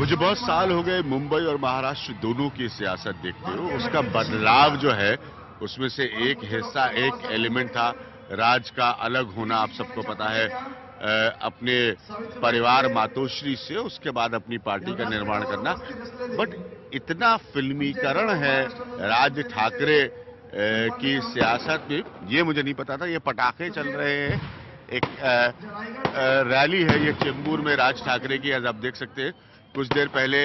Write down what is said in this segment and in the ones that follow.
मुझे बहुत साल हो गए मुंबई और महाराष्ट्र दोनों की सियासत देखते हो। उसका बदलाव जो है उसमें से एक हिस्सा, एक एलिमेंट था राज का अलग होना। आप सबको पता है, अपने परिवार मातोश्री से उसके बाद अपनी पार्टी का निर्माण करना। बट इतना फिल्मीकरण है राज ठाकरे की सियासत में, ये मुझे नहीं पता था। ये पटाखे चल रहे हैं, एक रैली है ये चेंबूर में राज ठाकरे की, आज आप देख सकते हैं। कुछ देर पहले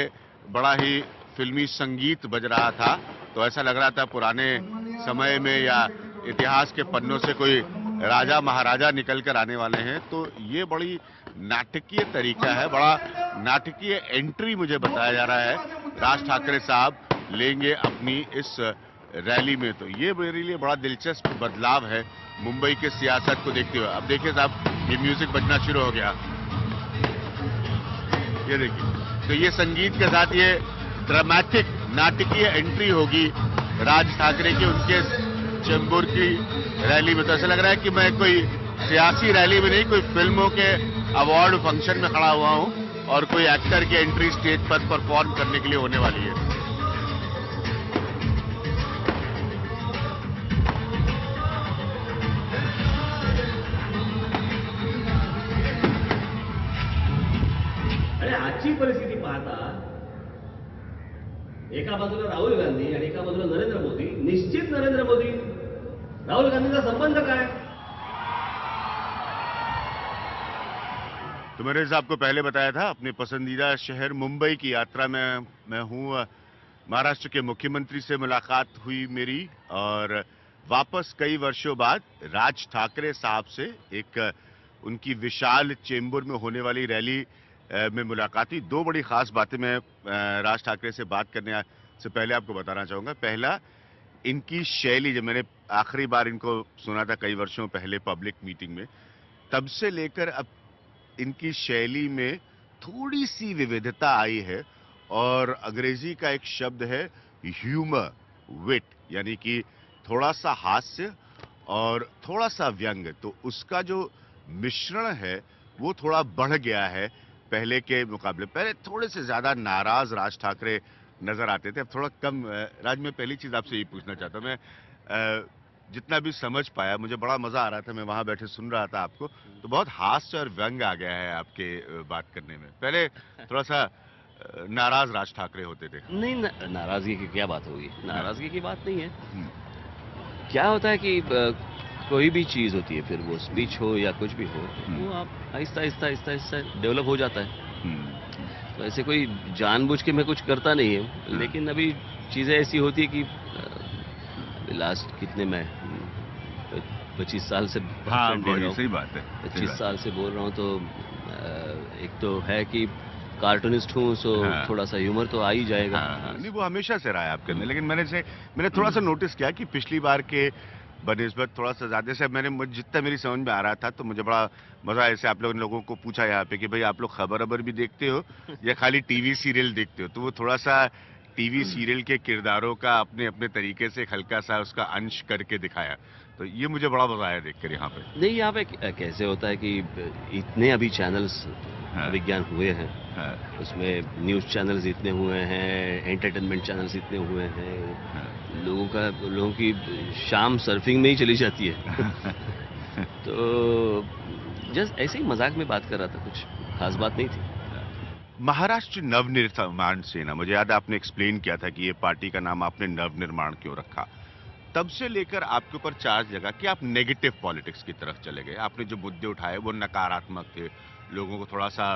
बड़ा ही फिल्मी संगीत बज रहा था, तो ऐसा लग रहा था पुराने समय में या इतिहास के पन्नों से कोई राजा महाराजा निकल कर आने वाले हैं। तो ये बड़ी नाटकीय तरीका है, बड़ा नाटकीय एंट्री मुझे बताया जा रहा है राज ठाकरे साहब लेंगे अपनी इस रैली में। तो ये मेरे लिए बड़ा दिलचस्प बदलाव है मुंबई के सियासत को देखते हुए। अब देखिए साहब, ये म्यूजिक बजना शुरू हो गया, ये देखिए। तो ये संगीत के साथ ये ड्रामेटिक नाटकीय एंट्री होगी राज ठाकरे की उनके चेंबूर की रैली में। तो ऐसा लग रहा है कि मैं कोई सियासी रैली में नहीं, कोई फिल्मों के अवार्ड फंक्शन में खड़ा हुआ हूं और कोई एक्टर की एंट्री स्टेज पर परफॉर्म करने के लिए होने वाली है। आजची परिस्थिती पाहता एका बाजूला राहुल गांधी आणि एका बाजूला नरेंद्र मोदी, निश्चित नरेंद्र मोदी। राहुल गांधीचा संबंध काय? तो मैंने आपको पहले बताया था अपने पसंदीदा शहर मुंबई की यात्रा में मैं हूं। महाराष्ट्र के मुख्यमंत्री से मुलाकात हुई मेरी, और वापस कई वर्षों बाद राज ठाकरे साहब से एक उनकी विशाल चेंबूर में होने वाली रैली में मुलाकात हुई। दो बड़ी खास बातें मैं राज ठाकरे से बात करने से पहले आपको बताना चाहूंगा। पहला, इनकी शैली, जब मैंने आखिरी बार इनको सुना था कई वर्षों पहले पब्लिक मीटिंग में, तब से लेकर अब इनकी शैली में थोड़ी सी विविधता आई है। और अंग्रेजी का एक शब्द है ह्यूमर, विट, यानी कि थोड़ा सा हास्य और थोड़ा सा व्यंग। तो उसका जो मिश्रण है वो थोड़ा बढ़ गया है पहले के मुकाबले। पहले थोड़े से ज्यादा नाराज राज ठाकरे नजर आते थे, अब थोड़ा कम। राज, मैं पहली चीज आपसे ये पूछना चाहता हूं, मैं जितना भी समझ पाया, मुझे बड़ा मजा आ रहा था, मैं वहां बैठे सुन रहा था आपको, तो बहुत हास्य और व्यंग आ गया है आपके बात करने में। पहले थोड़ा सा नाराज राज ठाकरे होते थे। नहीं, नाराजगी की क्या बात होगी? नाराजगी की बात नहीं है। क्या होता है कि कोई भी चीज होती है, फिर वो स्पीच हो या कुछ भी हो, वो आप आहिस्ता आहिस्ता आहिस्ता आहिस्ता डेवलप हो जाता है। तो ऐसे कोई जानबूझ के मैं कुछ करता नहीं है, लेकिन अभी चीजें ऐसी होती है कि लास्ट कितने में 25 साल से सही बात है, 25 साल से बोल रहा हूँ। तो एक तो है कि कार्टूनिस्ट हूँ, सो थोड़ा सा ह्यूमर तो आ ही जाएगा। नहीं, वो हमेशा से रहा है आपके अंदर, लेकिन मैंने थोड़ा सा नोटिस किया कि पिछली बार के बनिस्बत थोड़ा सा ज्यादा से जितना मेरी समझ में आ रहा था, तो मुझे बड़ा मजा ऐसे आप लोगों को पूछा यहाँ पे कि भाई आप लोग खबर भी देखते हो या खाली टीवी सीरियल देखते हो, तो वो थोड़ा सा टीवी सीरियल के किरदारों का अपने अपने तरीके से हल्का सा उसका अंश करके दिखाया। तो ये मुझे बड़ा मजा आया देखकर यहाँ पे। नहीं, यहाँ पे कैसे होता है कि इतने अभी चैनल्स विज्ञान हुए हैं, उसमें न्यूज चैनल्स इतने हुए हैं, एंटरटेनमेंट चैनल्स इतने हुए हैं, लोगों की शाम सर्फिंग में ही चली जाती है। तो जस्ट ऐसे ही मजाक में बात कर रहा था, कुछ खास बात नहीं थी। महाराष्ट्र नवनिर्माण सेना, मुझे याद है आपने एक्सप्लेन किया था कि ये पार्टी का नाम आपने नवनिर्माण क्यों रखा। तब से लेकर आपके ऊपर चार्ज लगा कि आप नेगेटिव पॉलिटिक्स की तरफ चले गए। आपने जो मुद्दे उठाए वो नकारात्मक थे, लोगों को थोड़ा सा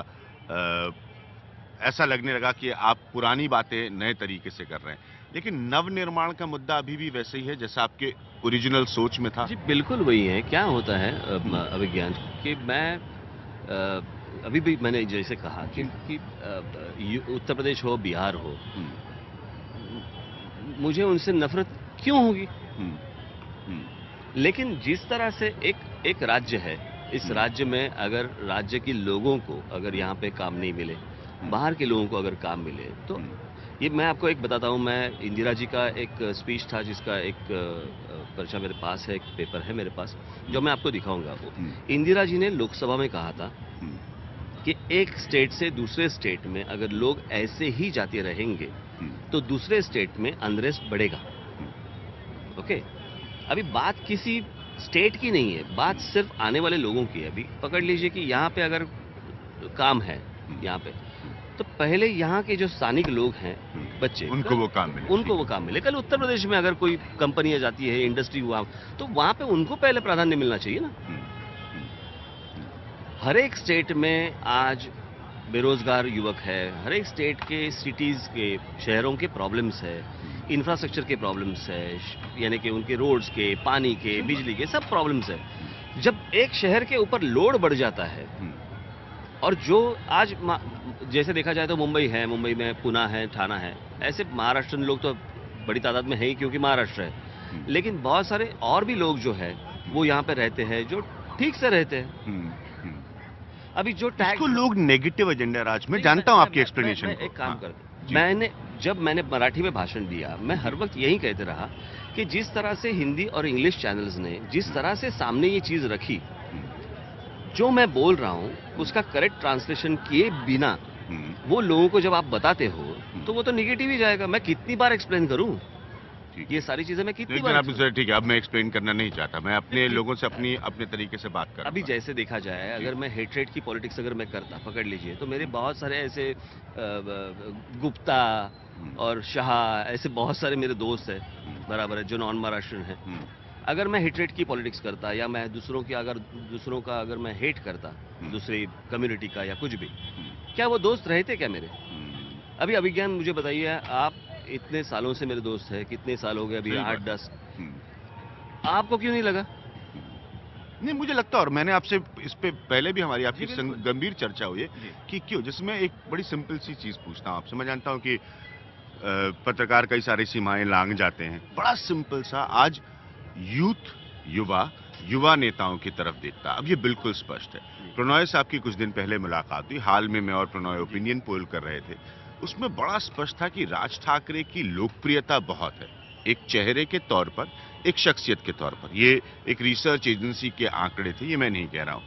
ऐसा लगने लगा कि आप पुरानी बातें नए तरीके से कर रहे हैं। लेकिन नवनिर्माण का मुद्दा अभी भी वैसे ही है जैसा आपके ओरिजिनल सोच में था। जी बिल्कुल वही है। क्या होता है अभिज्ञान कि मैं अभी भी मैंने जैसे कहा कि उत्तर प्रदेश हो, बिहार हो, मुझे उनसे नफरत क्यों होगी? लेकिन जिस तरह से एक राज्य है, इस राज्य में अगर राज्य के लोगों को अगर यहाँ पे काम नहीं मिले, बाहर के लोगों को अगर काम मिले, तो ये मैं आपको एक बताता हूँ। मैं इंदिरा जी का एक स्पीच था जिसका एक पर्चा मेरे पास है, एक पेपर है मेरे पास, जो मैं आपको दिखाऊंगा। वो इंदिरा जी ने लोकसभा में कहा था कि एक स्टेट से दूसरे स्टेट में अगर लोग ऐसे ही जाते रहेंगे तो दूसरे स्टेट में अनरेस्ट बढ़ेगा। ओके, अभी बात किसी स्टेट की नहीं है, बात सिर्फ आने वाले लोगों की है। अभी पकड़ लीजिए कि यहाँ पे अगर काम है यहाँ पे, तो पहले यहाँ के जो स्थानिक लोग हैं, बच्चे, उनको वो काम मिले, उनको वो काम मिले। कल उत्तर प्रदेश में अगर कोई कंपनियां जाती है, इंडस्ट्री हुआ, तो वहां पे उनको पहले प्राधान्य मिलना चाहिए ना। हर एक स्टेट में आज बेरोजगार युवक है, हर एक स्टेट के सिटीज के, शहरों के प्रॉब्लम्स है, इंफ्रास्ट्रक्चर के प्रॉब्लम्स है, यानी कि उनके रोड्स के, पानी के, बिजली के, सब प्रॉब्लम्स है। जब एक शहर के ऊपर लोड बढ़ जाता है, और जो आज जैसे देखा जाए तो मुंबई है, मुंबई में पुणे है, ठाणा है, ऐसे महाराष्ट्रन लोग तो बड़ी तादाद में है ही क्योंकि महाराष्ट्र है, लेकिन बहुत सारे और भी लोग जो है वो यहाँ पे रहते हैं, जो ठीक से रहते हैं। अभी जो टैक्स इसको लोग नेगेटिव एजेंडा राज में, जानता हूँ आपकी एक्सप्लेनेशन को। एक काम करते, जब मैंने मराठी में भाषण दिया, मैं हर वक्त यही कहते रहा कि जिस तरह से हिंदी और इंग्लिश चैनल्स ने जिस तरह से सामने ये चीज रखी, जो मैं बोल रहा हूँ उसका करेक्ट ट्रांसलेशन किए बिना वो लोगों को जब आप बताते हो तो वो तो निगेटिव ही जाएगा। मैं कितनी बार एक्सप्लेन करूं ये सारी चीजें, मैं कितनी बार आपने, ठीक है, अब मैं एक्सप्लेन करना नहीं चाहता, मैं अपने लोगों से अपने तरीके से बात कर। अभी जैसे देखा जाए, अगर मैं हेट्रेड की पॉलिटिक्स अगर मैं करता, पकड़ लीजिए, तो मेरे बहुत सारे ऐसे गुप्ता और शाह, ऐसे बहुत सारे मेरे दोस्त हैं, बराबर है, जो नॉन महाराष्ट्रन है। अगर मैं हेट्रेड की पॉलिटिक्स करता, या मैं दूसरों का अगर मैं हेट करता, दूसरी कम्युनिटी का या कुछ भी, क्या वो दोस्त रहते क्या मेरे? अभी अभिज्ञान मुझे बताइए, आप इतने सालों से मेरे दोस्त है, कितने साल हो गए अभी? 8-10। आपको क्यों नहीं लगा? नहीं, मुझे लगता, और मैंने आपसे इस पे पहले भी हमारी आपकी गंभीर चर्चा हुई है कि क्यों, जिसमें एक बड़ी सिंपल सी चीज पूछता हूँ आपसे। मैं जानता हूँ कि पत्रकार कई सारी सीमाएं लांघ जाते हैं, बड़ा सिंपल सा, आज युवा नेताओं की तरफ देखता। अब ये बिल्कुल स्पष्ट है। प्रणॉय साहब की कुछ दिन पहले मुलाकात हुई, हाल में मैं और प्रणॉय ओपिनियन पोल कर रहे थे, उसमें बड़ा स्पष्ट था कि राज ठाकरे की लोकप्रियता बहुत है, एक चेहरे के तौर पर, एक शख्सियत के तौर पर। ये एक रिसर्च एजेंसी के आंकड़े थे, ये मैं नहीं कह रहा हूं,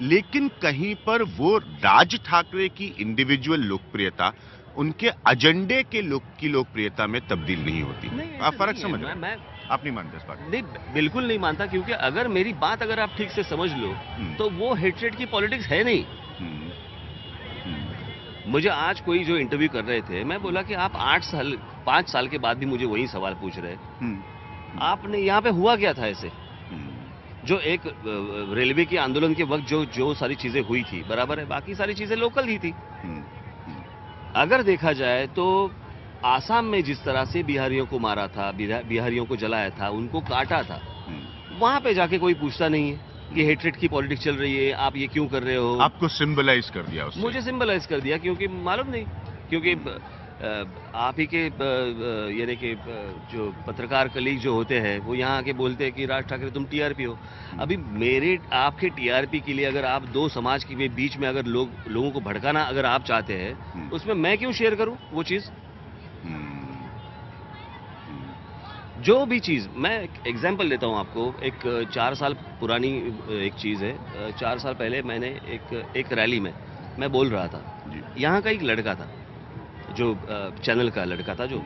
लेकिन कहीं पर वो राज ठाकरे की इंडिविजुअल लोकप्रियता उनके एजेंडे के की लोकप्रियता में तब्दील नहीं होती। आप फर्क समझ रहे हैं? आप नहीं मानते इस बात? नहीं, बिल्कुल नहीं मानता, क्योंकि अगर मेरी बात अगर आप ठीक से समझ लो तो वो हेट्रेड की पॉलिटिक्स है नहीं। मुझे आज कोई जो इंटरव्यू कर रहे थे, मैं बोला कि आप 5 साल के बाद भी मुझे वही सवाल पूछ रहे हैं। आपने यहाँ पे हुआ क्या था ऐसे? जो एक रेलवे के आंदोलन के वक्त जो सारी चीजें हुई थी, बराबर है, बाकी सारी चीजें लोकल ही थी। अगर देखा जाए तो आसाम में जिस तरह से बिहारियों को मारा था, बिहारियों को जलाया था, उनको काटा था, वहां पे जाके कोई पूछता नहीं है कि हेट्रेड की पॉलिटिक्स चल रही है, आप ये क्यों कर रहे हो? आपको सिंबलाइज कर दिया उससे। मुझे सिंबलाइज कर दिया, क्योंकि मालूम नहीं, क्योंकि आप ही के यानी कि जो पत्रकार कलीग जो होते हैं, वो यहाँ आके बोलते हैं कि राज ठाकरे तुम टीआरपी हो। अभी मेरे आपके टीआरपी के लिए अगर आप दो समाज के बीच में अगर लोगों को भड़काना अगर आप चाहते हैं, उसमें मैं क्यों शेयर करूं वो चीज? जो भी चीज, मैं एग्जाम्पल देता हूं आपको, एक 4 साल पुरानी एक चीज है। 4 साल पहले मैंने एक रैली में मैं बोल रहा था, यहाँ का एक लड़का था, जो चैनल का लड़का था, जो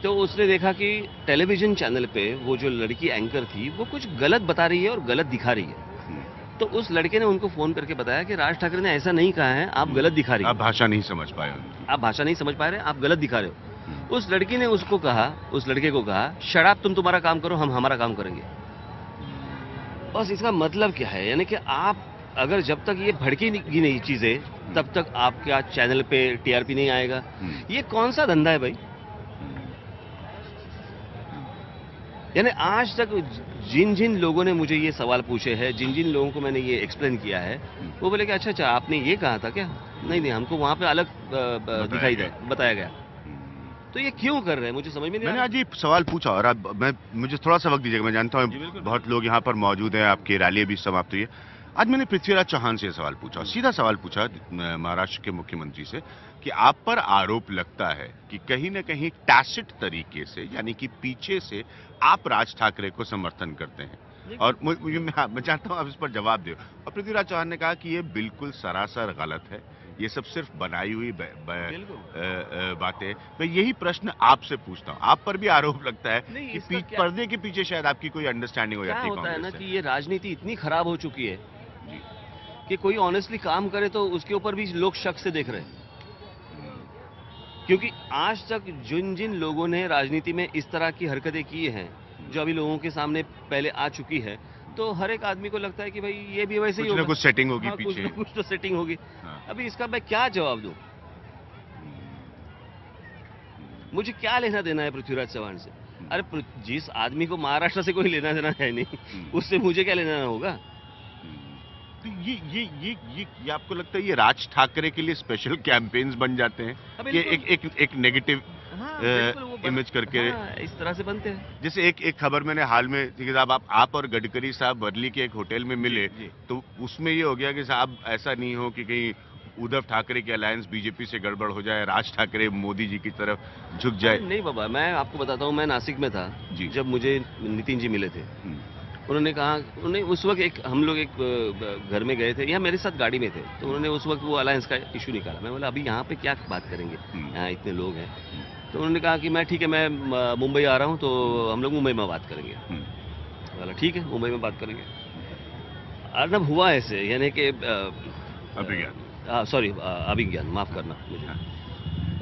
तो उसने देखा कि टेलीविजन चैनल पे वो जो लड़की एंकर थी वो कुछ गलत बता रही है और गलत दिखा रही है। तो उस लड़के ने उनको फोन करके बताया कि राज ठाकरे ने ऐसा नहीं कहा है, आप गलत दिखा रही है, आप भाषा नहीं समझ पाए, आप भाषा नहीं समझ पा रहे, आप गलत दिखा रहे हो। उस लड़की ने उसको कहा, उस लड़के को कहा, शराब तुम तुम्हारा काम करो, हम हमारा काम करेंगे। बस इसका मतलब क्या है, यानी कि आप अगर जब तक ये भड़केगी नहीं चीजें, तब तक आपका चैनल पे टीआरपी नहीं आएगा। ये कौन सा धंधा है भाई? यानी आज तक जिन जिन लोगों ने मुझे ये सवाल पूछे हैं, जिन जिन लोगों को मैंने ये एक्सप्लेन किया है, वो बोले कि अच्छा आपने ये कहा था क्या? नहीं, हमको वहां पे अलग बताया गया। तो ये क्यों कर रहे हैं, मुझे समझ में नहीं आ रहा। मैंने आज ये सवाल पूछा, और अब मुझे थोड़ा सा वक्त दीजिएगा, मैं जानता हूँ बहुत लोग यहाँ पर मौजूद हैं, आपकी रैली भी समाप्त हुई है। आज मैंने पृथ्वीराज चौहान से सवाल पूछा, सीधा सवाल पूछा महाराष्ट्र के मुख्यमंत्री से, कि आप पर आरोप लगता है कि कहीं ना कहीं टैसिट तरीके से, यानी कि पीछे से आप राज ठाकरे को समर्थन करते हैं। और मुझे मैं चाहता हूँ आप इस पर जवाब दो। और पृथ्वीराज चौहान ने कहा कि ये बिल्कुल सरासर गलत है, ये सब सिर्फ बनाई हुई बिल्कुल। बातें। मैं यही प्रश्न आपसे पूछता हूँ, आप पर भी आरोप लगता है नहीं, कि इसका क्या पर्दे के पीछे शायद आपकी कोई अंडरस्टैंडिंग हो क्या जाती है होता है ना कांग्रेस से। कि ये राजनीति इतनी खराब हो चुकी है जी। कि कोई ऑनेस्टली काम करे तो उसके ऊपर भी लोग शक से देख रहे हैं। क्योंकि आज तक जिन जिन लोगों ने राजनीति में इस तरह की हरकतें की हैं, जो अभी लोगों के सामने पहले आ चुकी है, तो हर एक आदमी को लगता है कि भाई ये भी वैसे ही कुछ ना होगा। कुछ सेटिंग होगी हाँ, कुछ पीछे। ना कुछ तो सेटिंग होगी। हाँ। अभी इसका मैं क्या जवाब दूं? मुझे क्या लेना देना है पृथ्वीराज चव्हाण से? अरे जिस आदमी को महाराष्ट्र से कोई लेना देना है नहीं, उससे मुझे क्या लेना देना होगा? तो ये आपको लगता है ये राज ठाकरे के लिए स्पेशल कैंपेन्स बन जाते हैं हाँ, कि बिल्कुल। एक नेगेटिव हाँ, बिल्कुल वो इमेज करके। हाँ, इस तरह से बनते हैं। जैसे एक खबर मैंने हाल में देखी साहब, आप और गडकरी साहब वर्ली के एक होटल में मिले, जी। तो उसमें ये हो गया कि साहब ऐसा नहीं हो कि कहीं उद्धव ठाकरे की अलायंस बीजेपी से गड़बड़ हो जाए, राज ठाकरे मोदी जी की तरफ झुक जाए। नहीं बाबा, मैं आपको बताता हूँ, मैं नासिक में था जी। जब मुझे नितिन जी मिले थे। उन्होंने कहा, उन्होंने उस वक्त हम लोग एक घर में गए थे या मेरे साथ गाड़ी में थे, तो उन्होंने उस वक्त वो अलायंस का इशू निकाला। मैं बोला अभी यहाँ पे क्या बात करेंगे, यहाँ इतने लोग हैं। तो उन्होंने कहा कि मैं ठीक है, मैं मुंबई आ रहा हूँ, तो हम लोग मुंबई में बात करेंगे। बोला ठीक है, मुंबई में बात करेंगे। अर्नब हुआ ऐसे, यानी कि सॉरी अभिज्ञान, माफ करना मुझे।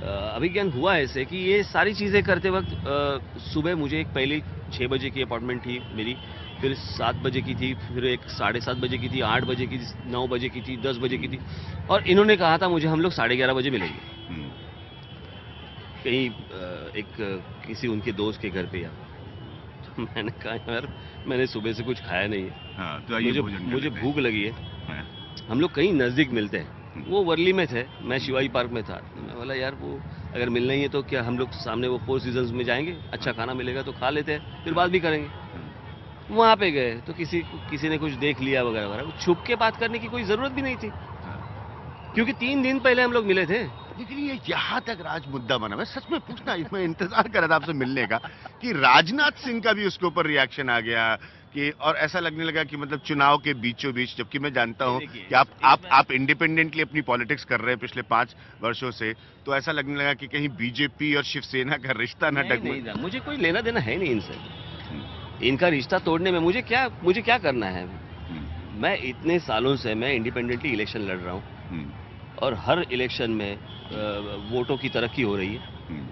अभिज्ञान हुआ ऐसे कि ये सारी चीज़ें करते वक्त सुबह मुझे एक पहले 6 बजे की अपॉइंटमेंट थी मेरी, फिर 7 बजे की थी, फिर एक 7:30 बजे की थी, 8 बजे की थी, 9 बजे की थी, 10 बजे की थी, और इन्होंने कहा था मुझे हम लोग 11:30 बजे मिलेंगे कहीं किसी उनके दोस्त के घर पे। यार तो मैंने कहा यार मैंने सुबह से कुछ खाया नहीं है। हाँ, तो आइए भोजन कर मुझे लेते हैं। भूख लगी है। हम लोग कहीं नज़दीक मिलते हैं। वो वर्ली में थे, मैं शिवाजी पार्क में था। मैं बोला यार वो अगर मिलना ही है तो क्या हम लोग सामने वो फोर सीजन्स में जाएंगे, अच्छा खाना मिलेगा तो खा लेते हैं, फिर बात भी करेंगे। वहाँ पे गए तो किसी ने कुछ देख लिया वगैरह वगैरह, छुप के बात करने की कोई ज़रूरत भी नहीं थी, क्योंकि 3 दिन पहले हम लोग मिले थे। लेकिन ये यहाँ तक राज मुद्दा बना। मैं सच में पूछना, मैं इंतजार कर रहा था आपसे मिलने का कि राजनाथ सिंह का भी उसके ऊपर रिएक्शन आ गया कि, और ऐसा लगने लगा कि मतलब चुनाव के बीचों बीच, जबकि मैं जानता हूँ कि आप इंडिपेंडेंटली अपनी पॉलिटिक्स कर रहे हैं पिछले 5 वर्षों से, तो ऐसा लगने लगा कि कहीं बीजेपी और शिवसेना का रिश्ता न डगमगाए। मुझे कोई लेना देना है नहीं इनसे। इनका रिश्ता तोड़ने में मुझे क्या करना है? मैं इतने सालों से मैं इंडिपेंडेंटली इलेक्शन लड़ रहा हूँ, और हर इलेक्शन में वोटों की तरक्की हो रही है,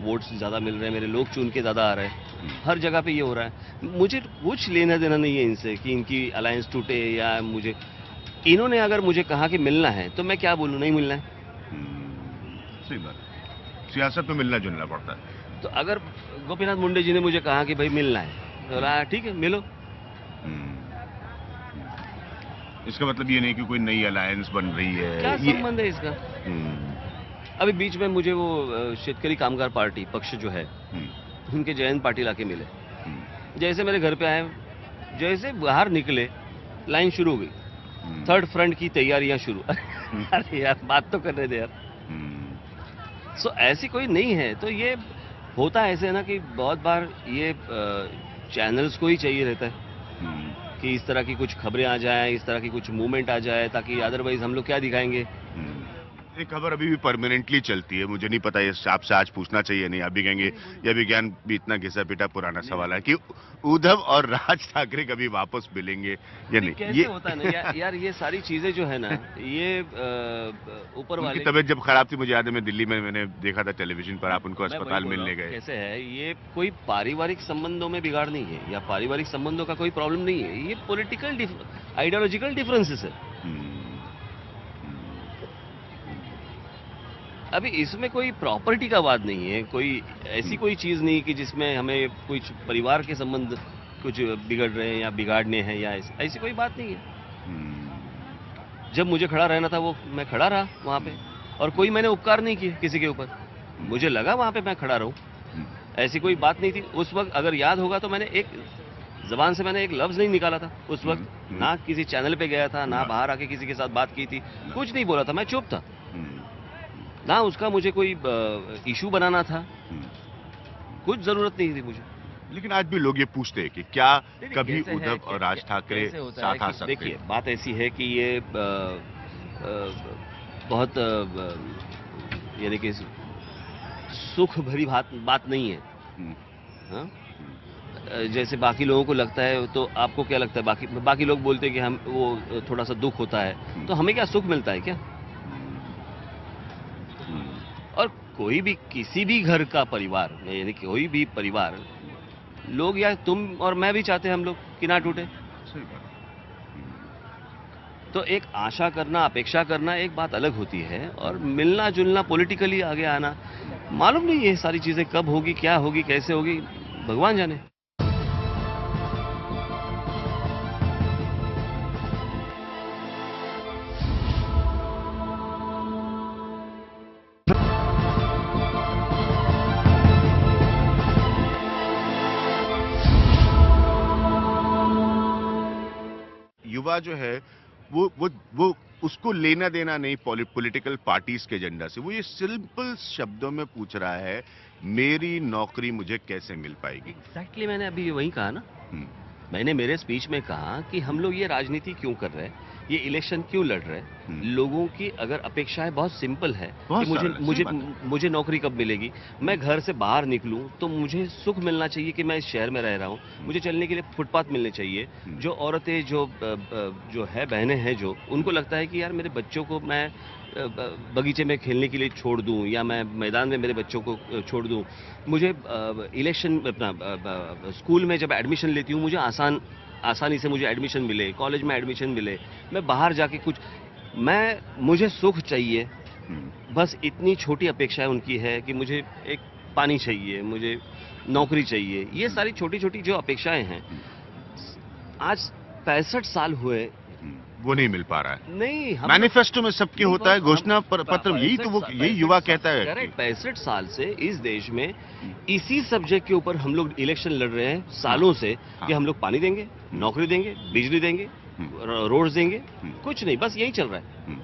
वोट्स ज़्यादा मिल रहे हैं, मेरे लोग चुन के ज़्यादा आ रहे हैं, हर जगह पे ये हो रहा है। मुझे कुछ लेना देना नहीं है इनसे कि इनकी अलायंस टूटे या मुझे, इन्होंने अगर मुझे कहा कि मिलना है तो मैं क्या बोलूँ, नहीं मिलना है। सही बात, सियासत में मिलना जुलना पड़ता है। तो अगर गोपीनाथ मुंडे जी ने मुझे कहा कि भाई मिलना है, तो बोला ठीक है मिलो। इसका मतलब ये नहीं कि कोई नई अलायंस बन रही है, क्या संबंध है इसका? अभी बीच में मुझे वो शेतकरी कामगार पार्टी पक्ष जो है, उनके जयंत पाटिल आके मिले। जैसे मेरे घर पे आए, जैसे बाहर निकले लाइन शुरू हो गई, थर्ड फ्रंट की तैयारियां शुरू। अरे यार बात तो करने दे यार। सो ऐसी कोई नहीं है। तो ये होता ऐसे है ना कि बहुत बार ये चैनल्स को ही चाहिए रहता है कि इस तरह की कुछ खबरें आ जाए, इस तरह की कुछ मूवमेंट आ जाए, ताकि अदरवाइज हम लोग क्या दिखाएंगे। एक खबर अभी भी परमानेंटली चलती है, मुझे नहीं पता ये आपसे आज पूछना चाहिए नहीं, अभी कहेंगे यह विज्ञान भी इतना घिसा पिटा पुराना सवाल है कि उद्धव और राज ठाकरे कभी वापस मिलेंगे या नहीं। कैसे ये होता है ना यार ये सारी चीजें जो है ना, ये ऊपर वाले की तबीयत जब खराब थी, मुझे याद है मैं दिल्ली में मैंने देखा था टेलीविजन पर, आप उनको अस्पताल मिलने गए। कैसे है ये, कोई पारिवारिक संबंधों में बिगाड़ नहीं है, या पारिवारिक संबंधों का कोई प्रॉब्लम नहीं है, ये पॉलिटिकल आइडियोलॉजिकल डिफरेंसेस है। अभी इसमें कोई प्रॉपर्टी का बात नहीं है, कोई ऐसी कोई चीज नहीं कि जिसमें हमें कुछ परिवार के संबंध कुछ बिगड़ रहे हैं या बिगाड़ने हैं, या ऐसी कोई बात नहीं है। जब मुझे खड़ा रहना था वो मैं खड़ा रहा वहां पे, और कोई मैंने उपकार नहीं किए किसी के ऊपर, मुझे लगा वहां पे मैं खड़ा रहूं, ऐसी कोई बात नहीं थी उस वक्त। अगर याद होगा तो मैंने एक जबान से मैंने एक लफ्ज नहीं निकाला था उस वक्त, ना किसी चैनल पे गया था, ना बाहर आके किसी के साथ बात की थी, कुछ नहीं बोला था, मैं चुप था ना। उसका मुझे कोई इशू बनाना था, कुछ जरूरत नहीं थी मुझे। लेकिन आज भी लोग ये पूछते हैं कि क्या नहीं, कभी कैसे है, उद्धव और राज ठाकरे कैसे होता है साथ आ कि सकते देखिए हैं? बात ऐसी है कि ये बहुत यानी कि सुख भरी बात बात नहीं है। हम्म, हाँ? हम्म, जैसे बाकी लोगों को लगता है, तो आपको क्या लगता है? बाकी बाकी लोग बोलते हैं कि हम वो थोड़ा सा दुख होता है, तो हमें क्या सुख मिलता है क्या? हम्म, हम्म, और कोई भी किसी भी घर का परिवार, यानी कि कोई भी परिवार, लोग या तुम और मैं भी चाहते हैं हम लोग कि ना टूटे। सही बात। तो एक आशा करना, अपेक्षा करना एक बात अलग होती है, और मिलना जुलना, पॉलिटिकली आगे आना, मालूम नहीं ये सारी चीजें कब होगी, क्या होगी, कैसे होगी, भगवान जाने। युवा जो है वो उसको लेना देना नहीं पॉलिटिकल पार्टीज के एजेंडा से। वो ये सिंपल शब्दों में पूछ रहा है, मेरी नौकरी मुझे कैसे मिल पाएगी? एग्जैक्टली मैंने अभी वही कहा ना। हम्म, मैंने मेरे स्पीच में कहा कि हम लोग ये राजनीति क्यों कर रहे हैं, ये इलेक्शन क्यों लड़ रहे हैं। लोगों की अगर अपेक्षाएं बहुत सिंपल है कि बहुत मुझे सरल है, सही मुझे बात है। मुझे नौकरी कब मिलेगी, मैं घर से बाहर निकलूं तो मुझे सुख मिलना चाहिए कि मैं इस शहर में रह रहा हूं, मुझे चलने के लिए फुटपाथ मिलने चाहिए। जो औरतें, जो है बहनें हैं, जो उनको लगता है कि यार मेरे बच्चों को मैं बगीचे में खेलने के लिए छोड़ दूं, या मैं मैदान में मेरे बच्चों को छोड़ दूं, मुझे इलेक्शन अपना स्कूल में जब एडमिशन लेती हूँ मुझे आसानी से मुझे एडमिशन मिले, कॉलेज में एडमिशन मिले, मैं बाहर जाके कुछ, मुझे सुख चाहिए। बस इतनी छोटी अपेक्षाएं उनकी है कि मुझे एक पानी चाहिए, मुझे नौकरी चाहिए। ये सारी छोटी-छोटी जो अपेक्षाएं हैं, आज 65 साल हुए, वो नहीं मिल पा रहा है। नहीं हम मैनिफेस्टो में सबके होता है, घोषणा पत्र, यही तो वो 65 यही युवा कहता है कि करेक्ट, 65 साल से इस देश में इसी सब्जेक्ट के ऊपर हम लोग इलेक्शन लड़ रहे हैं सालों से, हाँ। कि हम लोग पानी देंगे, नौकरी देंगे, बिजली देंगे, रोड्स देंगे, कुछ नहीं, बस यही चल रहा है।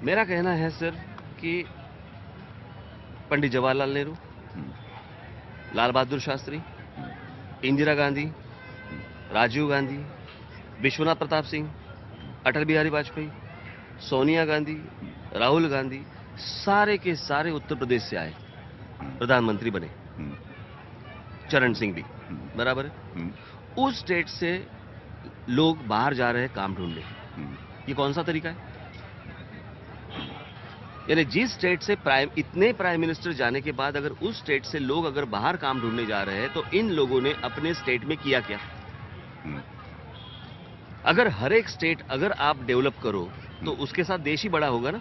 मेरा कहना है सिर्फ कि पंडित जवाहरलाल नेहरू, लाल बहादुर शास्त्री, इंदिरा गांधी, राजीव गांधी, विश्वनाथ प्रताप सिंह, अटल बिहारी वाजपेयी, सोनिया गांधी, राहुल गांधी, सारे के सारे उत्तर प्रदेश से आए, प्रधानमंत्री बने। चरण सिंह भी बराबर है। उस स्टेट से लोग बाहर जा रहे हैं काम ढूंढने। ये कौन सा तरीका है? यानी जिस स्टेट से इतने प्राइम मिनिस्टर जाने के बाद अगर उस स्टेट से लोग अगर बाहर काम ढूंढने जा रहे हैं, तो इन लोगों ने अपने स्टेट में किया क्या? अगर हर एक स्टेट अगर आप डेवलप करो तो उसके साथ देश ही बड़ा होगा ना।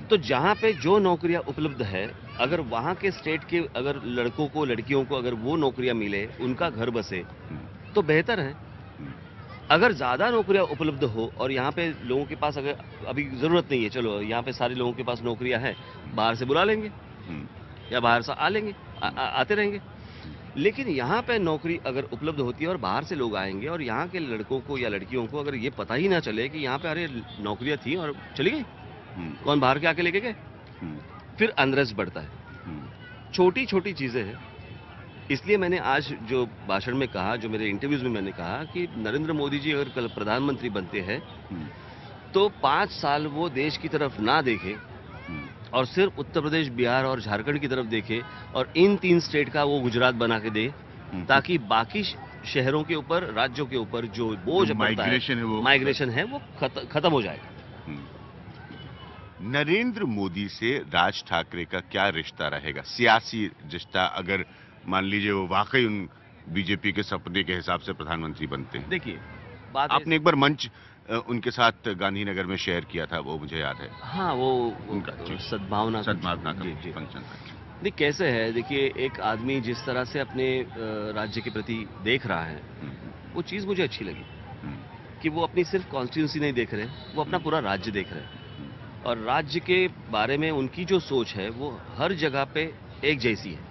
तो जहां पे जो नौकरियां उपलब्ध है, अगर वहां के स्टेट के अगर लड़कों को, लड़कियों को अगर वो नौकरियां मिले, उनका घर बसे, तो बेहतर है। अगर ज्यादा नौकरियां उपलब्ध हो और यहाँ पे लोगों के पास अगर अभी जरूरत नहीं है, चलो यहाँ पे सारे लोगों के पास नौकरियां हैं, बाहर से बुला लेंगे या बाहर से आते रहेंगे। लेकिन यहाँ पे नौकरी अगर उपलब्ध होती है और बाहर से लोग आएंगे, और यहाँ के लड़कों को या लड़कियों को अगर ये पता ही ना चले कि यहाँ पे अरे नौकरियां थी और चली गई, कौन बाहर के आके लेके गए, फिर अनरेस्ट बढ़ता है। छोटी छोटी चीजें हैं। इसलिए मैंने आज जो भाषण में कहा, जो मेरे इंटरव्यूज में मैंने कहा कि नरेंद्र मोदी जी अगर कल प्रधानमंत्री बनते हैं तो 5 साल वो देश की तरफ ना देखे और सिर्फ उत्तर प्रदेश, बिहार और झारखंड की तरफ देखे, और इन 3 स्टेट का वो गुजरात बना के दे, ताकि बाकी शहरों के ऊपर, राज्यों के ऊपर जो बोझ पड़ता है, माइग्रेशन है वो खत्म हो जाएगा। नरेंद्र मोदी से राज ठाकरे का क्या रिश्ता रहेगा, सियासी रिश्ता, अगर मान लीजिए वो वाकई उन बीजेपी के सपने के हिसाब से प्रधानमंत्री बनते हैं? देखिए, आपने एक बार मंच उनके साथ गांधीनगर में शेयर किया था, वो मुझे याद है। हाँ, वो सद्भावना का फंक्शन था। नहीं, कैसे है, देखिए, एक आदमी जिस तरह से अपने राज्य के प्रति देख रहा है, वो चीज़ मुझे अच्छी लगी कि वो अपनी सिर्फ कॉन्स्टिट्यूंसी नहीं देख रहे, वो अपना पूरा राज्य देख रहे हैं, और राज्य के बारे में उनकी जो सोच है वो हर जगह पे एक जैसी है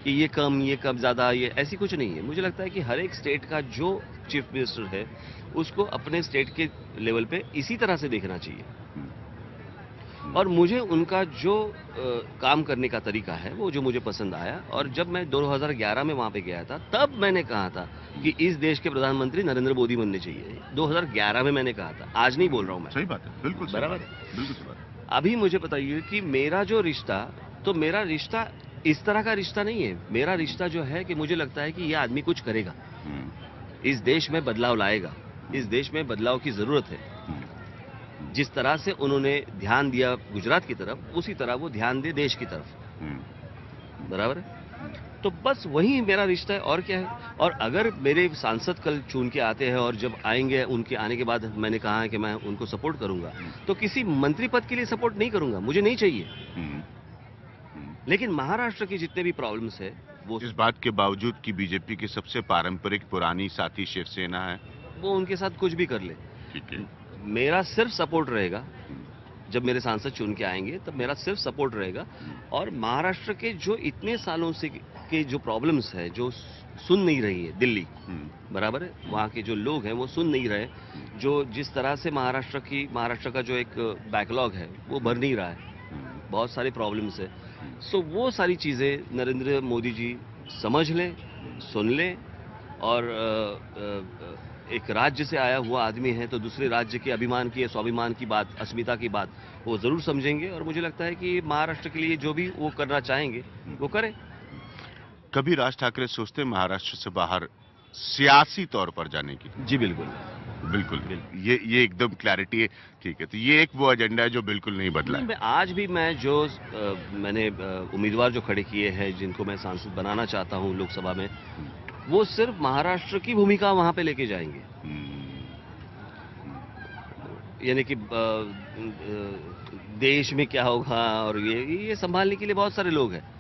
कि ये कम ज़्यादा, ये ऐसी कुछ नहीं है। मुझे लगता है कि हर एक स्टेट का जो चीफ मिनिस्टर है उसको अपने स्टेट के लेवल पे इसी तरह से देखना चाहिए। और मुझे उनका जो काम करने का तरीका है वो जो मुझे पसंद आया। और जब मैं 2011 में वहाँ पे गया था तब मैंने कहा था कि इस देश के प्रधानमंत्री नरेंद्र मोदी बनने चाहिए। 2011 में मैंने कहा था, आज नहीं बोल रहा हूँ मैं। सही बात है, बिल्कुल सही बराबर बात है। है, बिल्कुल सही बात है। अभी मुझे बताइए कि मेरा जो रिश्ता, तो मेरा रिश्ता इस तरह का रिश्ता नहीं है। मेरा रिश्ता जो है कि मुझे लगता है कि ये आदमी कुछ करेगा, हम्म, इस देश में बदलाव लाएगा, इस देश में बदलाव की जरूरत है। हम्म, जिस तरह से उन्होंने ध्यान दिया गुजरात की तरफ, उसी तरह वो ध्यान दे देश की तरफ। बराबर है। तो बस वही मेरा रिश्ता है, और क्या है। और अगर मेरे सांसद कल चुन के आते हैं और जब आएंगे, उनके आने के बाद मैंने कहा है कि मैं उनको सपोर्ट करूंगा, तो किसी मंत्री पद के लिए सपोर्ट नहीं करूंगा, मुझे नहीं चाहिए। हम्म। लेकिन महाराष्ट्र की जितने भी प्रॉब्लम्स है वो इस बात के बावजूद कि बीजेपी की सबसे पारंपरिक पुरानी साथी शिवसेना है। वो उनके साथ कुछ भी कर ले, ठीक है। मेरा सिर्फ सपोर्ट रहेगा। जब मेरे सांसद चुन के आएंगे तब मेरा सिर्फ सपोर्ट रहेगा। और महाराष्ट्र के जो इतने सालों से के जो प्रॉब्लम्स है, जो सुन नहीं रही है दिल्ली, बराबर है, वहाँ के जो लोग हैं वो सुन नहीं रहे, जो जिस तरह से महाराष्ट्र का जो एक बैकलॉग है वो भर नहीं रहा है, बहुत सारी प्रॉब्लम्स है। सो वो सारी चीज़ें नरेंद्र मोदी जी समझ लें, सुन लें। और एक राज्य से आया हुआ आदमी है तो दूसरे राज्य के अभिमान की, स्वाभिमान की बात, अस्मिता की बात वो जरूर समझेंगे। और मुझे लगता है कि महाराष्ट्र के लिए जो भी वो करना चाहेंगे वो करें। कभी राज ठाकरे सोचते हैं महाराष्ट्र से बाहर सियासी तौर पर जाने की? जी बिल्कुल। बिल्कुल। ये एकदम क्लैरिटी है। ठीक है, तो ये एक वो एजेंडा है जो बिल्कुल नहीं बदला है। आज भी मैं जो मैंने उम्मीदवार जो खड़े किए हैं, जिनको मैं सांसद बनाना चाहता हूँ लोकसभा में, वो सिर्फ महाराष्ट्र की भूमिका वहां पे लेके जाएंगे। यानी कि देश में क्या होगा और ये संभालने के लिए बहुत सारे लोग हैं।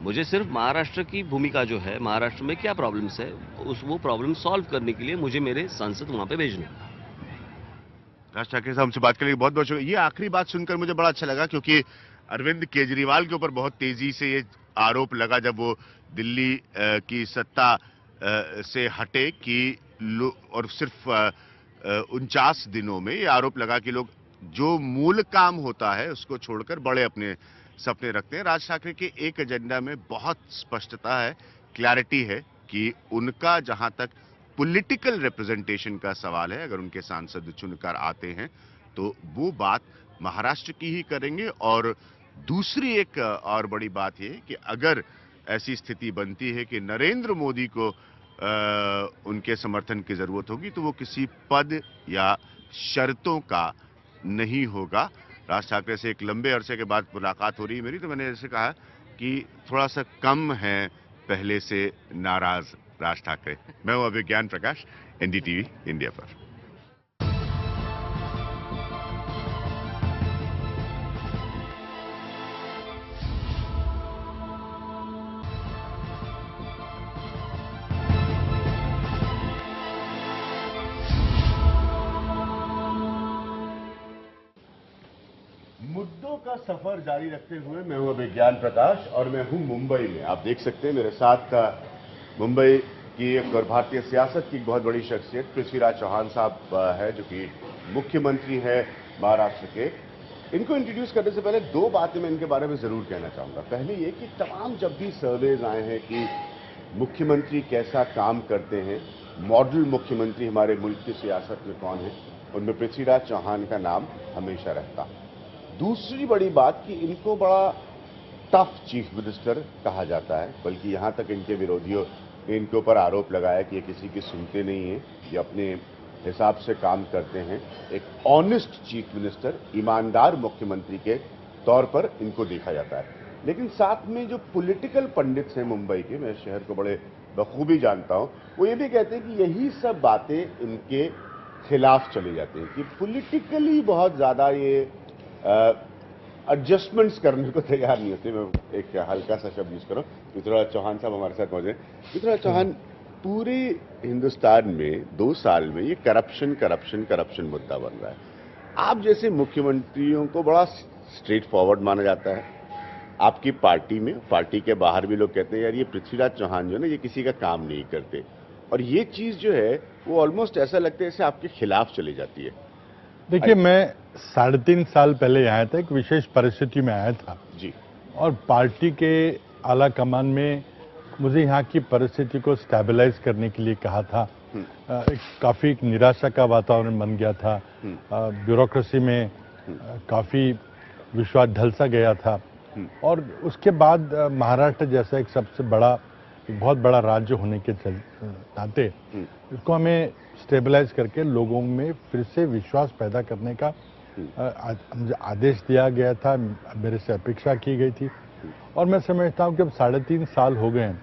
मुझे सिर्फ महाराष्ट्र की भूमिका जो है, महाराष्ट्र में क्या प्रॉब्लम्स है, वो प्रॉब्लम सॉल्व करने के लिए मुझे मेरे सांसद वहां पे भेजने। राज ठाकरे साहब, हमसे बात करने के बहुत बहुत शुक्रिया। ये आखिरी बात सुनकर मुझे बड़ा अच्छा लगा, क्योंकि अरविंद केजरीवाल के ऊपर बहुत तेजी से ये आरोप लगा जब वो दिल्ली की सत्ता से हटे कि और सिर्फ 49 दिनों में ये आरोप लगा कि लोग जो मूल काम होता है उसको छोड़कर बड़े अपने सपने रखते हैं। राज ठाकरे के एक एजेंडा में बहुत स्पष्टता है, क्लैरिटी है कि उनका जहां तक पॉलिटिकल रिप्रेजेंटेशन का सवाल है, अगर उनके सांसद चुनकर आते हैं तो वो बात महाराष्ट्र की ही करेंगे। और दूसरी एक और बड़ी बात यह कि अगर ऐसी स्थिति बनती है कि नरेंद्र मोदी को उनके समर्थन की जरूरत होगी तो वो किसी पद या शर्तों का नहीं होगा। राज ठाकरे से एक लंबे अरसे के बाद मुलाकात हो रही है मेरी, तो मैंने ऐसे कहा कि थोड़ा सा कम है पहले से नाराज राज ठाकरे। मैं हूं अभिज्ञान प्रकाश, एनडीटीवी इंडिया पर। मुद्दों का सफर जारी रखते हुए मैं हूं विज्ञान प्रकाश और मैं हूं मुंबई में। आप देख सकते हैं मेरे साथ मुंबई की एक और भारतीय सियासत की एक बहुत बड़ी शख्सियत पृथ्वीराज चौहान साहब है, जो कि मुख्यमंत्री है महाराष्ट्र के। इनको इंट्रोड्यूस करने से पहले दो बातें मैं इनके बारे में जरूर कहना चाहूंगा। पहली ये कि तमाम जब भी सर्वेज आए हैं कि मुख्यमंत्री कैसा काम करते हैं, मॉडल मुख्यमंत्री हमारे मुल्क की सियासत में कौन है, उनमें पृथ्वीराज चौहान का नाम हमेशा रहता। दूसरी बड़ी बात कि इनको बड़ा टफ चीफ मिनिस्टर कहा जाता है, बल्कि यहां तक इनके विरोधियों ने इनके ऊपर आरोप लगाया कि ये किसी की सुनते नहीं हैं, ये अपने हिसाब से काम करते हैं। एक ऑनेस्ट चीफ मिनिस्टर, ईमानदार मुख्यमंत्री के तौर पर इनको देखा जाता है। लेकिन साथ में जो पॉलिटिकल पंडित हैं मुंबई के, मैं शहर को बड़े बखूबी जानता हूं, वो ये भी कहते हैं कि यही सब बातें इनके खिलाफ चली जाती हैं, कि पॉलिटिकली बहुत ज्यादा ये एडजस्टमेंट्स करने को तैयार नहीं होते। मैं एक हल्का सा शब्द यूज करूं, पृथ्वीराज चौहान साहब हमारे साथ मौजूद हैं। पृथ्वीराज चौहान, पूरे हिंदुस्तान में 2 साल में ये करप्शन मुद्दा बन रहा है। आप जैसे मुख्यमंत्रियों को बड़ा स्ट्रेट फॉरवर्ड माना जाता है आपकी पार्टी में, पार्टी के बाहर भी लोग कहते हैं यार ये पृथ्वीराज चौहान जो है ना, ये किसी का काम नहीं करते, और ये चीज जो है वो ऑलमोस्ट ऐसा लगता है जैसे आपके खिलाफ चली जाती है। देखिए, मैं 3.5 साल पहले आया था, एक विशेष परिस्थिति में आया था जी। और पार्टी के आला कमान में मुझे यहाँ की परिस्थिति को स्टेबलाइज करने के लिए कहा था। काफ़ी निराशा का वातावरण बन गया था। ब्यूरोक्रेसी में काफ़ी विश्वास ढल सा गया था और उसके बाद महाराष्ट्र जैसा एक सबसे बड़ा, एक बहुत बड़ा राज्य होने के नाते इसको हमें स्टेबलाइज करके लोगों में फिर से विश्वास पैदा करने का आदेश दिया गया था, मेरे से अपेक्षा की गई थी और मैं समझता हूँ कि अब 3.5 साल हो गए हैं,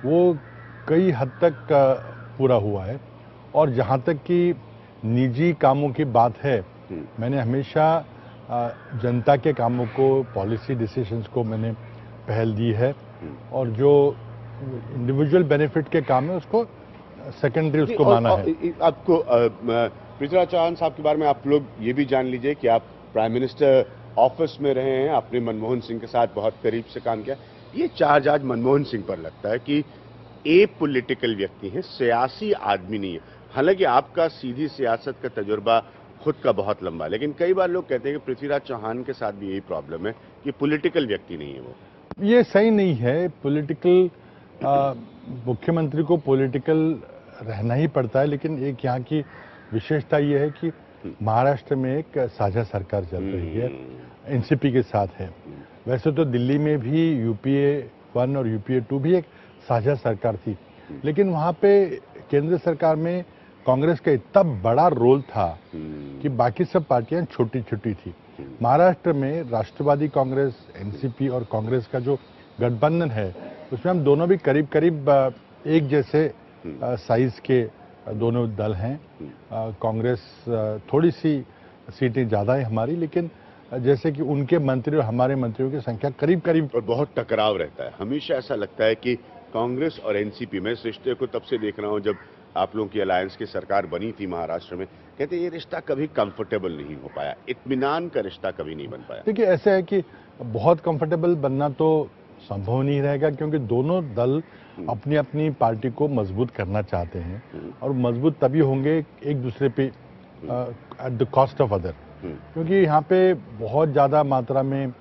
वो कई हद तक पूरा हुआ है। और जहाँ तक कि निजी कामों की बात है, मैंने हमेशा जनता के कामों को, पॉलिसी डिसीजंस को मैंने पहल दी है और जो इंडिविजुअल बेनिफिट के काम है उसको सेकेंडरी उसको माना है। आपको पृथ्वीराज चौहान साहब के बारे में आप लोग ये भी जान लीजिए कि आप प्राइम मिनिस्टर ऑफिस में रहे हैं, आपने मनमोहन सिंह के साथ बहुत करीब से काम किया। ये चार्ज आज मनमोहन सिंह पर लगता है कि ए पॉलिटिकल व्यक्ति है, सियासी आदमी नहीं है। हालांकि आपका सीधी सियासत का तजुर्बा खुद का बहुत लंबा है, लेकिन कई बार लोग कहते हैं कि पृथ्वीराज चौहान के साथ भी यही प्रॉब्लम है कि पॉलिटिकल व्यक्ति नहीं है वो। ये सही नहीं है। पॉलिटिकल मुख्यमंत्री को पॉलिटिकल रहना ही पड़ता है, लेकिन एक यहाँ की विशेषता ये है कि महाराष्ट्र में एक साझा सरकार चल रही है, एनसीपी के साथ है। वैसे तो दिल्ली में भी यूपीए 1 और यूपीए 2 भी एक साझा सरकार थी, लेकिन वहाँ पे केंद्र सरकार में कांग्रेस का इतना बड़ा रोल था कि बाकी सब पार्टियां छोटी छोटी थी। महाराष्ट्र में राष्ट्रवादी कांग्रेस, एनसीपी और कांग्रेस का जो गठबंधन है, उसमें हम दोनों भी करीब करीब एक जैसे साइज के दोनों दल हैं। कांग्रेस थोड़ी सी सीटें ज़्यादा है हमारी, लेकिन जैसे कि उनके मंत्री और हमारे मंत्रियों की संख्या करीब करीब। और बहुत टकराव रहता है। हमेशा ऐसा लगता है कि कांग्रेस और एनसीपी में, इस रिश्ते को तब से देख रहा हूं जब आप लोगों की अलायंस की सरकार बनी थी महाराष्ट्र में, कहते ये रिश्ता कभी कंफर्टेबल नहीं हो पाया, इत्मीनान का रिश्ता कभी नहीं बन पाया। देखिए, ऐसा है कि बहुत कंफर्टेबल बनना तो संभव नहीं रहेगा, क्योंकि दोनों दल अपनी अपनी पार्टी को मजबूत करना चाहते हैं और मजबूत तभी होंगे एक दूसरे पे at the cost of other. क्योंकि यहाँ पे बहुत ज़्यादा मात्रा में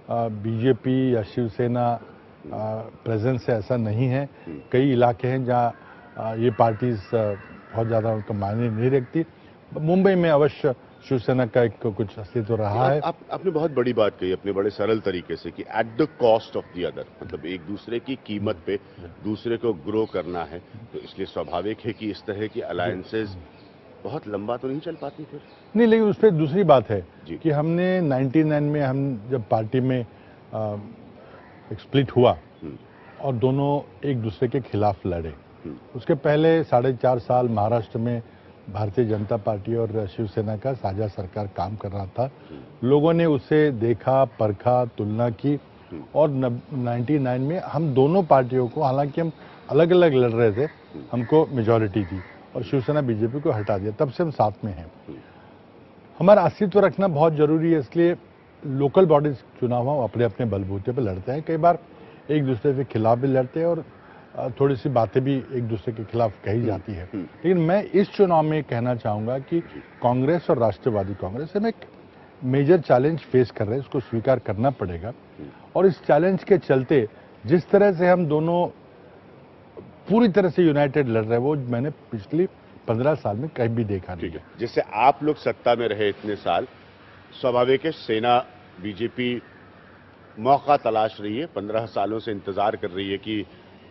बीजेपी या शिवसेना प्रेजेंस है, ऐसा नहीं है। कई इलाके हैं जहाँ ये पार्टीज बहुत ज़्यादा उनका मायने नहीं रखती। मुंबई में अवश्य शिवसेना का एक कुछ अस्तित्व रहा है। आपने बहुत बड़ी बात कही अपने बड़े सरल तरीके से कि at the cost of the other, मतलब एक दूसरे की कीमत पे दूसरे को ग्रो करना है, तो इसलिए स्वाभाविक है कि इस तरह की अलायंसेज बहुत लंबा तो नहीं चल पाती फिर। नहीं, लेकिन उस पर दूसरी बात है कि हमने 99 में हम जब पार्टी में एक स्प्लिट हुआ और दोनों एक दूसरे के खिलाफ लड़े, उसके पहले 4.5 साल महाराष्ट्र में भारतीय जनता पार्टी और शिवसेना का साझा सरकार काम कर रहा था। लोगों ने उसे देखा, परखा, तुलना की और 99 में हम दोनों पार्टियों को, हालांकि हम अलग अलग लड़ रहे थे, हमको मेजॉरिटी थी और शिवसेना बीजेपी को हटा दिया। तब से हम साथ में हैं। हमारा अस्तित्व रखना बहुत जरूरी है, इसलिए लोकल बॉडीज चुनाव हम अपने अपने बलबूते पर लड़ते हैं। कई बार एक दूसरे के खिलाफ भी लड़ते हैं और थोड़ी सी बातें भी एक दूसरे के खिलाफ कही जाती है। लेकिन मैं इस चुनाव में कहना चाहूँगा कि कांग्रेस और राष्ट्रवादी कांग्रेस हम एक मेजर चैलेंज फेस कर रहे हैं, इसको स्वीकार करना पड़ेगा। और इस चैलेंज के चलते जिस तरह से हम दोनों पूरी तरह से यूनाइटेड लड़ रहे हैं, वो मैंने पिछली 15 साल में कहीं भी देखा नहीं है। जैसे आप लोग सत्ता में रहे इतने साल, स्वाभाविक है सेना बीजेपी मौका तलाश रही है, 15 सालों से इंतजार कर रही है कि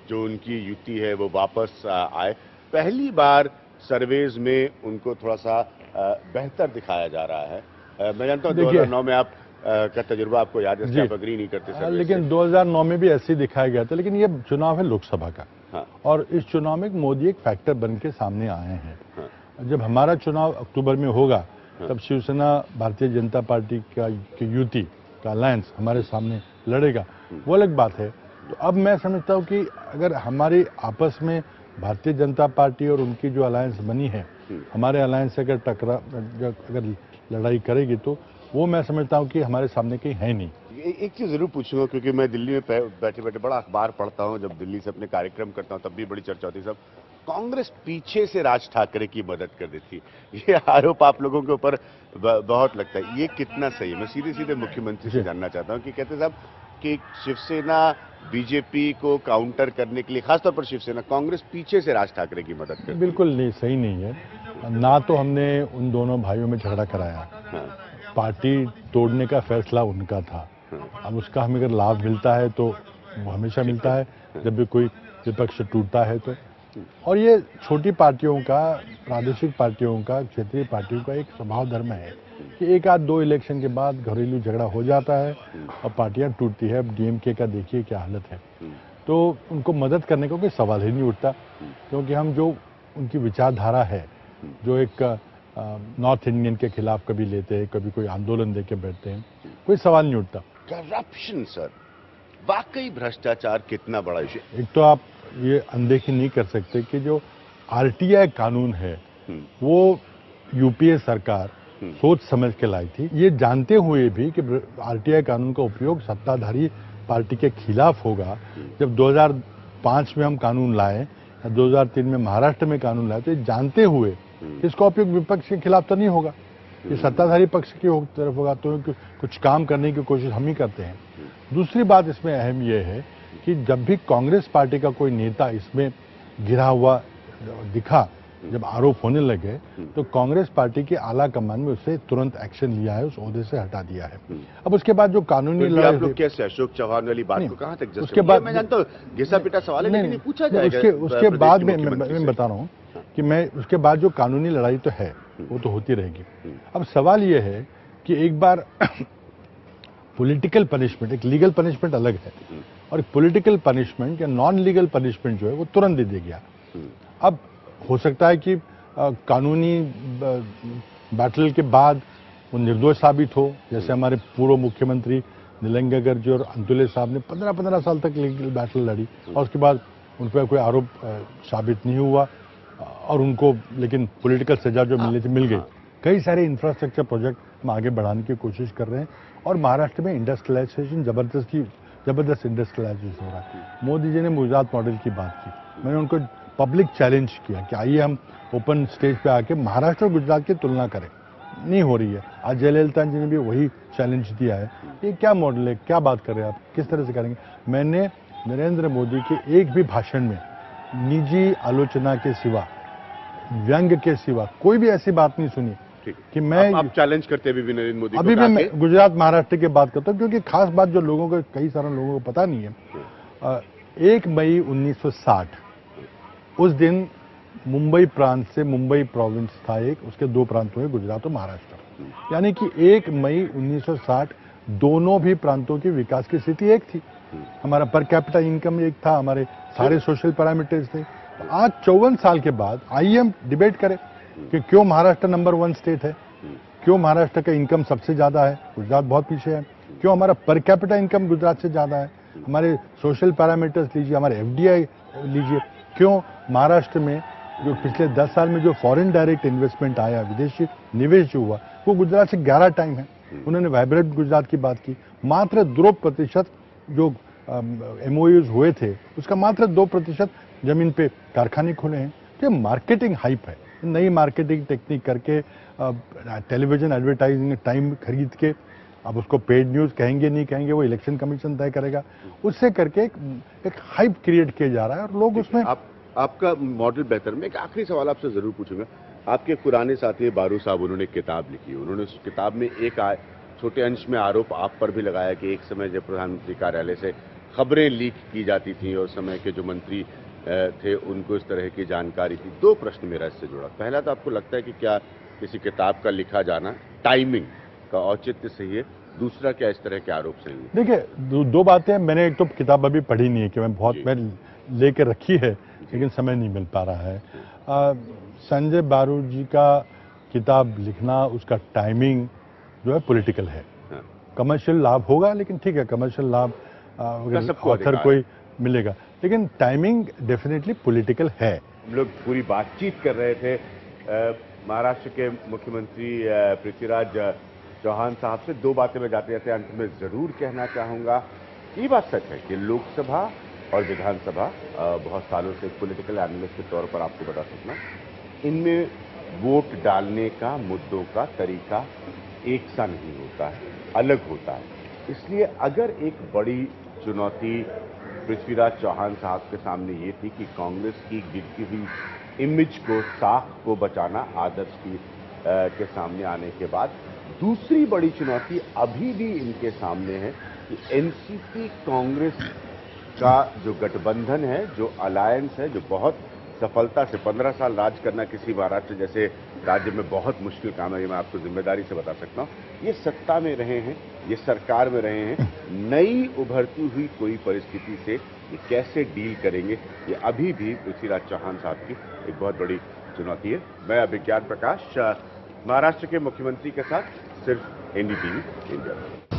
जो उनकी युति है वो वापस आए। पहली बार सर्वेज में उनको थोड़ा सा बेहतर दिखाया जा रहा है। मैं जानता हूँ 2009 में आप का तजुर्बा आपको याद है, आप अग्री नहीं करते लेकिन 2009 में भी ऐसे ही दिखाया गया था। लेकिन ये चुनाव है लोकसभा का। हाँ। और इस चुनाव में मोदी एक फैक्टर बन के सामने आए हैं। हाँ। जब हमारा चुनाव अक्टूबर में होगा, हाँ, तब शिवसेना भारतीय जनता पार्टी का युति का अलायंस हमारे सामने लड़ेगा, वो अलग बात है। तो अब मैं समझता हूँ कि अगर हमारी आपस में भारतीय जनता पार्टी और उनकी जो अलायंस बनी है, हमारे अलायंस से अगर अगर लड़ाई करेगी, तो वो मैं समझता हूँ कि हमारे सामने कहीं है नहीं। एक चीज़ जरूर पूछूंगा, क्योंकि मैं दिल्ली में बैठे बैठे बड़ा अखबार पढ़ता हूँ, जब दिल्ली से अपने कार्यक्रम करता हूँ तब भी बड़ी चर्चा होती है। सब कांग्रेस पीछे से राज ठाकरे की मदद कर देती, ये आरोप आप लोगों के ऊपर बहुत लगता है, ये कितना सही है? मैं सीधे सीधे मुख्यमंत्री से जानना चाहता हूं कि कहते साहब कि शिवसेना बीजेपी को काउंटर करने के लिए, खासतौर पर शिवसेना, कांग्रेस पीछे से राज ठाकरे की मदद करती बिल्कुल नहीं, सही नहीं है। ना तो हमने उन दोनों भाइयों में झगड़ा कराया, पार्टी तोड़ने का फैसला उनका था। अब उसका हमें अगर लाभ मिलता है तो वो हमेशा मिलता है जब भी कोई विपक्ष टूटता है तो। और ये छोटी पार्टियों का, प्रादेशिक पार्टियों का, क्षेत्रीय पार्टियों का एक स्वभाव धर्म है कि एक आध दो इलेक्शन के बाद घरेलू झगड़ा हो जाता है और पार्टियां टूटती है। अब डीएमके का देखिए क्या हालत है, तो उनको मदद करने का कोई सवाल ही नहीं उठता, क्योंकि हम जो उनकी विचारधारा है, जो एक नॉर्थ इंडियन के खिलाफ कभी लेते हैं, कभी कोई आंदोलन दे के बैठते हैं, कोई सवाल नहीं उठता। करप्शन सर, वाकई भ्रष्टाचार कितना बड़ा इशू। एक तो आप ये अनदेखी नहीं कर सकते कि जो आरटीआई कानून है वो यूपीए सरकार सोच समझ के लाई थी, ये जानते हुए भी कि आरटीआई कानून का उपयोग सत्ताधारी पार्टी के खिलाफ होगा। जब 2005 में हम कानून लाए, 2003 में महाराष्ट्र में कानून लाए, तो ये जानते हुए इसका उपयोग विपक्ष के खिलाफ तो नहीं होगा, ये सत्ताधारी पक्ष की तरफ होगा, तो कुछ काम करने की कोशिश हम ही करते हैं। दूसरी बात इसमें अहम यह है कि जब भी कांग्रेस पार्टी का कोई नेता इसमें घिरा हुआ दिखा, जब आरोप होने लगे, तो कांग्रेस पार्टी की आला कमान में उससे तुरंत एक्शन लिया है, उस ओहदे से हटा दिया है। अब उसके बाद जो कानूनी लड़ाई, आप लोग कैसे अशोक चौहान वाली बात को कहां तक, उसके बाद मैं जानता हूं घिसा पिटा सवाल है, लेकिन पूछा जाएगा उसके बाद में मैं बता रहा हूं कि मैं उसके बाद जो कानूनी लड़ाई तो है वो तो होती रहेगी। अब सवाल ये है कि एक बार पॉलिटिकल पनिशमेंट, एक लीगल पनिशमेंट अलग है, और पॉलिटिकल पनिशमेंट या नॉन लीगल पनिशमेंट जो है वो तुरंत दे दिया गया। अब हो सकता है कि कानूनी बैटल के बाद वो निर्दोष साबित हो, जैसे हमारे पूर्व मुख्यमंत्री निलंगेकर जी और अंतुले साहब ने 15-15 साल तक लीगल बैटल लड़ी और उसके बाद उन पर कोई आरोप साबित नहीं हुआ और उनको लेकिन पॉलिटिकल सजा जो मिलनी थी मिल गई। कई सारे इंफ्रास्ट्रक्चर प्रोजेक्ट हम आगे बढ़ाने की कोशिश कर रहे हैं और महाराष्ट्र में इंडस्ट्रियलाइजेशन जबरदस्त इंडस्ट्रियलाइजेशन हो रहा है। मोदी जी ने गुजरात मॉडल की बात की, मैंने उनको पब्लिक चैलेंज किया कि आइए हम ओपन स्टेज पे आके महाराष्ट्र और गुजरात की तुलना करें, नहीं हो रही है। आज जयललिता जी ने भी वही चैलेंज दिया है। ये क्या मॉडल है, क्या बात कर रहे हैं आप, किस तरह से करेंगे? मैंने नरेंद्र मोदी के एक भी भाषण में निजी आलोचना के सिवा, व्यंग के सिवा कोई भी ऐसी बात नहीं सुनी कि मैं आप चैलेंज करते भी नरेंद्र मोदी अभी भी मैं गुजरात महाराष्ट्र की बात करता हूं, क्योंकि खास बात जो लोगों को, कई सारे लोगों को पता नहीं है, 1 मई 1960 उस दिन मुंबई प्रांत से, मुंबई प्रोविंस था एक, उसके 2 प्रांत हुए, गुजरात और महाराष्ट्र। यानी कि 1 मई 1960 दोनों भी प्रांतों की विकास की स्थिति एक थी। हमारा पर कैपिटा इनकम एक था, हमारे सारे सोशल पैरामीटर्स थे। आज 54 साल के बाद आइए हम डिबेट करें कि क्यों महाराष्ट्र नंबर 1 स्टेट है, क्यों महाराष्ट्र का इनकम सबसे ज्यादा है, गुजरात बहुत पीछे है, क्यों हमारा पर कैपिटा इनकम गुजरात से ज्यादा है, हमारे सोशल पैरामीटर्स लीजिए, हमारे एफडीआई लीजिए, क्यों महाराष्ट्र में जो पिछले 10 साल में जो फॉरेन डायरेक्ट इन्वेस्टमेंट आया, विदेशी निवेश जो हुआ, वो गुजरात से 11 टाइम है। उन्होंने वाइब्रेंट गुजरात की बात की। मात्र 2% जो एमओयूज हुए थे उसका मात्र 2% जमीन पे कारखाने खुले हैं। तो ये मार्केटिंग हाइप है, नई मार्केटिंग टेक्निक करके टेलीविजन एडवर्टाइजिंग टाइम खरीद के, अब उसको पेड न्यूज कहेंगे नहीं कहेंगे वो इलेक्शन कमीशन तय करेगा, उससे करके एक हाइप क्रिएट किया जा रहा है और लोग उसमें। आपका मॉडल बेहतर। मैं एक आखिरी सवाल आपसे जरूर पूछूंगा। आपके पुराने साथी बारू साहब, उन्होंने किताब लिखी, उन्होंने उस किताब में एक छोटे अंश में आरोप आप पर भी लगाया कि एक समय जब प्रधानमंत्री कार्यालय से खबरें लीक की जाती थी और समय के जो मंत्री थे उनको इस तरह की जानकारी थी। 2 प्रश्न मेरा इससे जुड़ा। पहला तो आपको लगता है कि क्या किसी किताब का लिखा जाना टाइमिंग का औचित्य सही है? दूसरा, क्या इस तरह के आरोप सही है? देखिए, 2 बातें। मैंने एक तो किताब अभी पढ़ी नहीं है कि मैं लेकर रखी है लेकिन समय नहीं मिल पा रहा है। संजय बारू जी का किताब लिखना, उसका टाइमिंग जो है पॉलिटिकल है। कमर्शियल लाभ होगा लेकिन ठीक है, कमर्शियल लाभ अगर ऑथर कोई मिलेगा, लेकिन टाइमिंग डेफिनेटली पॉलिटिकल है। हम लोग पूरी बातचीत कर रहे थे महाराष्ट्र के मुख्यमंत्री पृथ्वीराज चौहान साहब से। 2 बातें मैं जाते जाते अंत में जरूर कहना चाहूंगा। ये बात सच है कि लोकसभा और विधानसभा बहुत सालों से पॉलिटिकल एनालिस्ट के तौर पर आपको बता सकना, इनमें वोट डालने का, मुद्दों का तरीका एक सा नहीं होता है, अलग होता है। इसलिए अगर एक बड़ी चुनौती पृथ्वीराज चौहान साहब के सामने ये थी कि कांग्रेस की गिरती हुई इमेज को, साख को बचाना, आदर्श की के सामने आने के बाद, दूसरी बड़ी चुनौती अभी भी इनके सामने है कि एनसीपी कांग्रेस का जो गठबंधन है, जो अलायंस है, जो बहुत सफलता से 15 साल राज करना किसी महाराष्ट्र जैसे राज्य में बहुत मुश्किल काम है, ये मैं आपको जिम्मेदारी से बता सकता हूं। ये सत्ता में रहे हैं, ये सरकार में रहे हैं, नई उभरती हुई कोई परिस्थिति से ये कैसे डील करेंगे, ये अभी भी पृथ्वीराज चौहान साहब की एक बहुत बड़ी चुनौती है। मैं विज्ञान प्रकाश, महाराष्ट्र के मुख्यमंत्री के साथ, सिर्फ एनडीटीवी इंडिया।